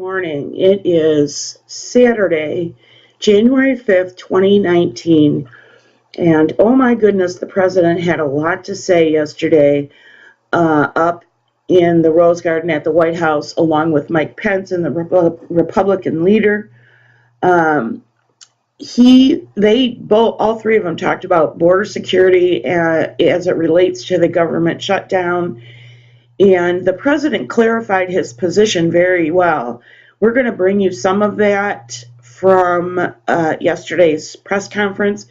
morning. It is Saturday, January 5th, 2019, and oh my goodness, the president had a lot to say yesterday up in the Rose Garden at the White House, along with Mike Pence and the Republican leader. All three of them talked about border security as it relates to the government shutdown. And the president clarified his position very well. We're going to bring you some of that from yesterday's press conference,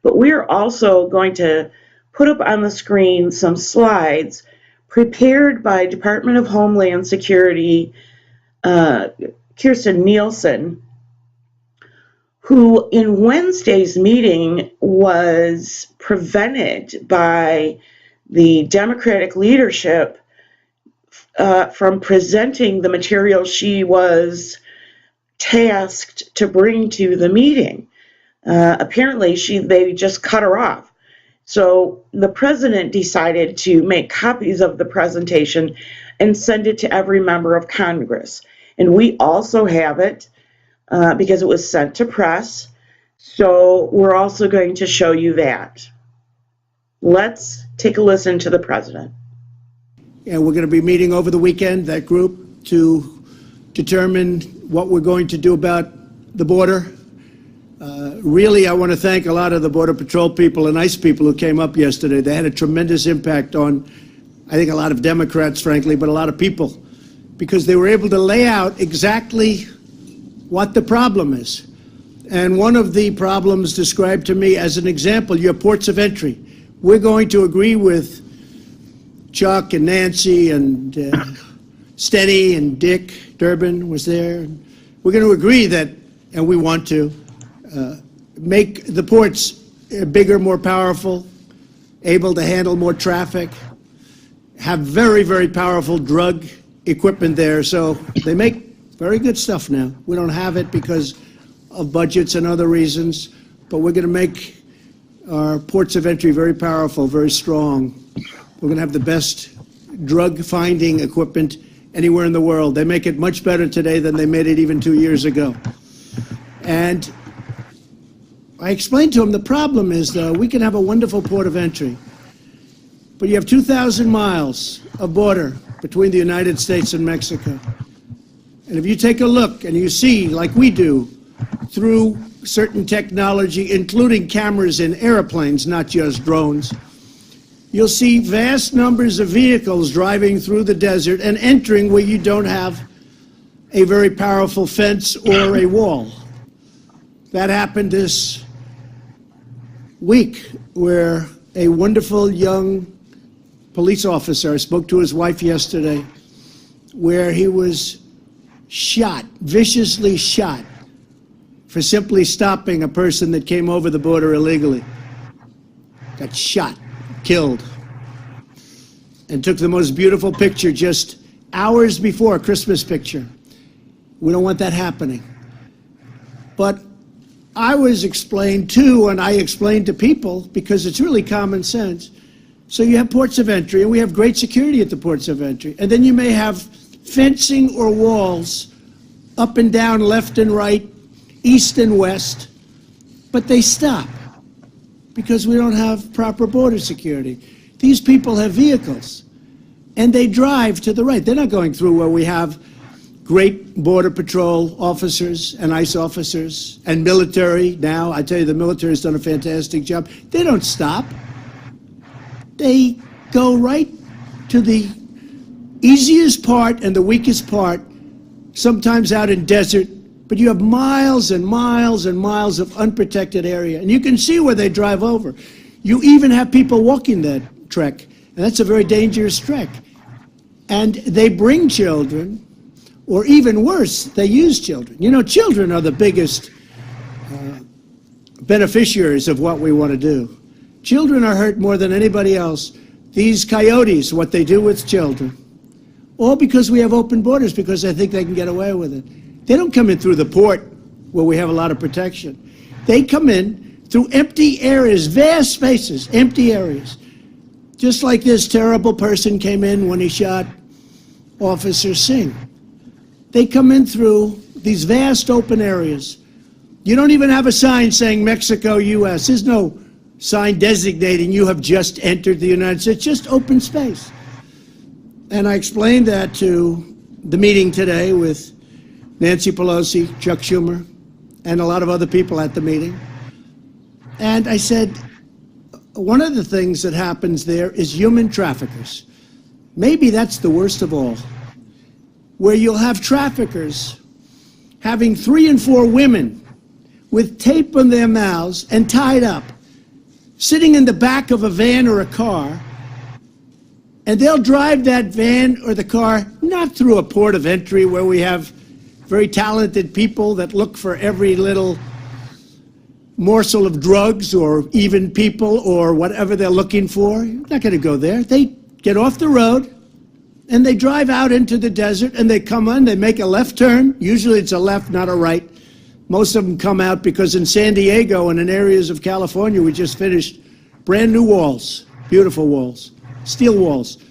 but we are also going to put up on the screen some slides prepared by Department of Homeland Security Kirsten Neilson, who in Wednesday's meeting was prevented by the Democratic leadership from presenting the material she was tasked to bring to the meeting. Apparently, they just cut her off. So the president decided to make copies of the presentation and send it to every member of Congress. And we also have it because it was sent to press. So we're also going to show you that. Let's take a listen to the president. And we're going to be meeting over the weekend, that group, to determine what we're going to do about the border. Really, I want to thank a lot of the Border Patrol people and ICE people who came up yesterday. They had a tremendous impact on, I think, a lot of Democrats, frankly, but a lot of people, because they were able to lay out exactly what the problem is. And one of the problems described to me as an example, your ports of entry. We're going to agree with Chuck and Nancy and Steny and Dick Durbin was there. We're going to agree that, and we want to, make the ports bigger, more powerful, able to handle more traffic, have very, very powerful drug equipment there. So they make very good stuff now. We don't have it because of budgets and other reasons, but we're going to make our ports of entry very powerful, very strong. We're going to have the best drug-finding equipment anywhere in the world. They make it much better today than they made it even 2 years ago. And I explained to him the problem is, though, we can have a wonderful port of entry, but you have 2,000 miles of border between the United States and Mexico. And if you take a look and you see, like we do, through certain technology, including cameras in airplanes, not just drones, you'll see vast numbers of vehicles driving through the desert and entering where you don't have a very powerful fence or a wall. That happened this week, where a wonderful young police officer, I spoke to his wife yesterday, where he was shot, viciously shot, for simply stopping a person that came over the border illegally. Got shot, killed, and took the most beautiful picture just hours before, a Christmas picture. We don't want that happening. But I was explained to, and I explained to people, because it's really common sense. So you have ports of entry, and we have great security at the ports of entry. And then you may have fencing or walls up and down, left and right, east and west, but they stop because we don't have proper border security. These people have vehicles, and they drive to the right. They're not going through where we have great Border Patrol officers and ICE officers and military now. I tell you, the military has done a fantastic job. They don't stop. They go right to the easiest part and the weakest part, sometimes out in desert, but you have miles and miles and miles of unprotected area, and you can see where they drive over. You even have people walking that trek, and that's a very dangerous trek. And they bring children, or even worse, they use children. You know, children are the biggest beneficiaries of what we want to do. Children are hurt more than anybody else. These coyotes, what they do with children, all because we have open borders, because they think they can get away with it. They don't come in through the port where we have a lot of protection. They come in through empty areas, vast spaces, empty areas. Just like this terrible person came in when he shot Officer Singh. They come in through these vast open areas. You don't even have a sign saying Mexico, U.S. There's no sign designating you have just entered the United States, just open space. And I explained that to the meeting today with Nancy Pelosi, Chuck Schumer, and a lot of other people at the meeting. And I said, one of the things that happens there is human traffickers. Maybe that's the worst of all, where you'll have traffickers having 3 and 4 women with tape on their mouths and tied up, sitting in the back of a van or a car, and they'll drive that van or the car not through a port of entry where we have very talented people that look for every little morsel of drugs or even people or whatever they're looking for. You're not going to go there. They get off the road and they drive out into the desert and they come on, they make a left turn. Usually it's a left, not a right. Most of them come out because in San Diego and in areas of California, we just finished brand new walls, beautiful walls, steel walls.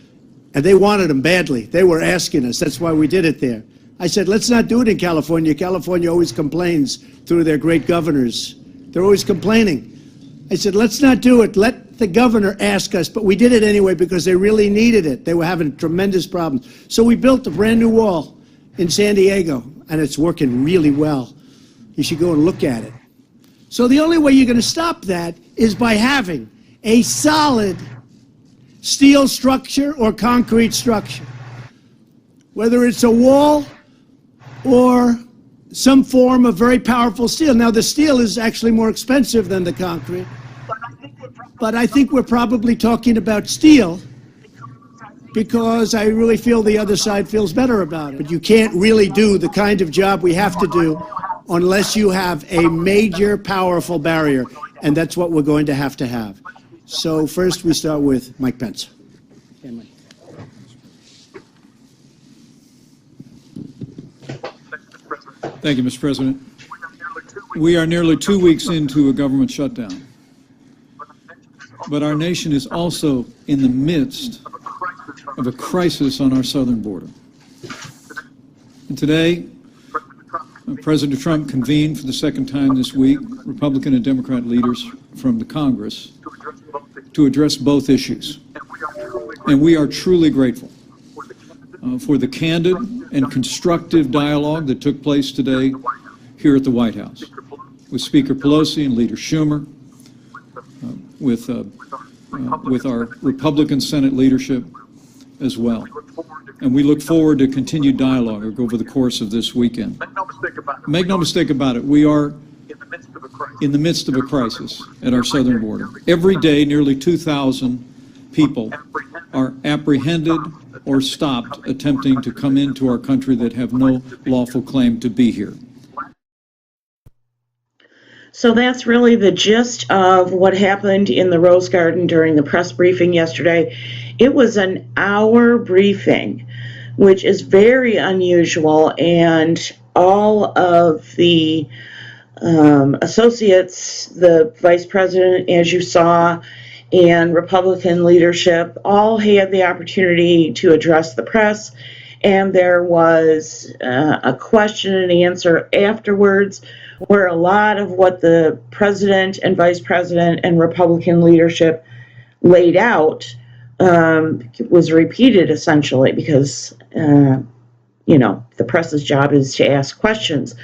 And they wanted them badly. They were asking us. That's why we did it there. I said, let's not do it in California. California always complains through their great governors. They're always complaining. I said, let's not do it. Let the governor ask us. But we did it anyway because they really needed it. They were having tremendous problems. So we built a brand new wall in San Diego, and it's working really well. You should go and look at it. So the only way you're going to stop that is by having a solid steel structure or concrete structure, whether it's a wall or some form of very powerful steel. Now, the steel is actually more expensive than the concrete, but I think we're probably talking about steel because I really feel the other side feels better about it. But you can't really do the kind of job we have to do unless you have a major, powerful barrier, and that's what we're going to have. So first we start with Mike Pence. Okay, Mike. Thank you, Mr. President. We are nearly 2 weeks into a government shutdown, but our nation is also in the midst of a crisis on our southern border. And today, President Trump convened for the second time this week Republican and Democrat leaders from the Congress to address both issues. And we are truly grateful for the candid and constructive dialogue that took place today here at the White House with Speaker Pelosi and Leader Schumer, with our Republican Senate leadership as well. And we look forward to continued dialogue over the course of this weekend. Make no mistake about it, we are in the midst of a crisis at our southern border. Every day, nearly 2,000 people are apprehended or stopped attempting to come into our country that have no lawful claim to be here. So that's really the gist of what happened in the Rose Garden during the press briefing yesterday. It was an hour briefing, which is very unusual, and all of the associates, the vice president, as you saw, and Republican leadership all had the opportunity to address the press, and there was a question and answer afterwards where a lot of what the president and vice president and Republican leadership laid out was repeated essentially because, the press's job is to ask questions.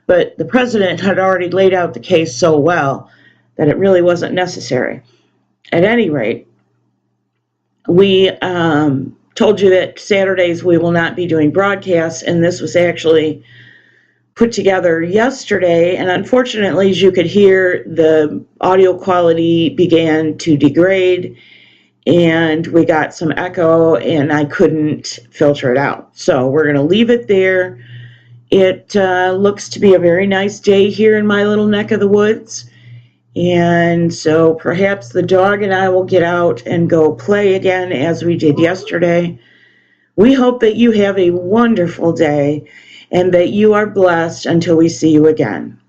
But the president had already laid out the case so well that it really wasn't necessary. At any rate, we told you that Saturdays we will not be doing broadcasts, and this was actually put together yesterday, and unfortunately, as you could hear, the audio quality began to degrade, and we got some echo, and I couldn't filter it out. So we're going to leave it there. It looks to be a very nice day here in my little neck of the woods, and so perhaps the dog and I will get out and go play again as we did yesterday. We hope that you have a wonderful day and that you are blessed until we see you again.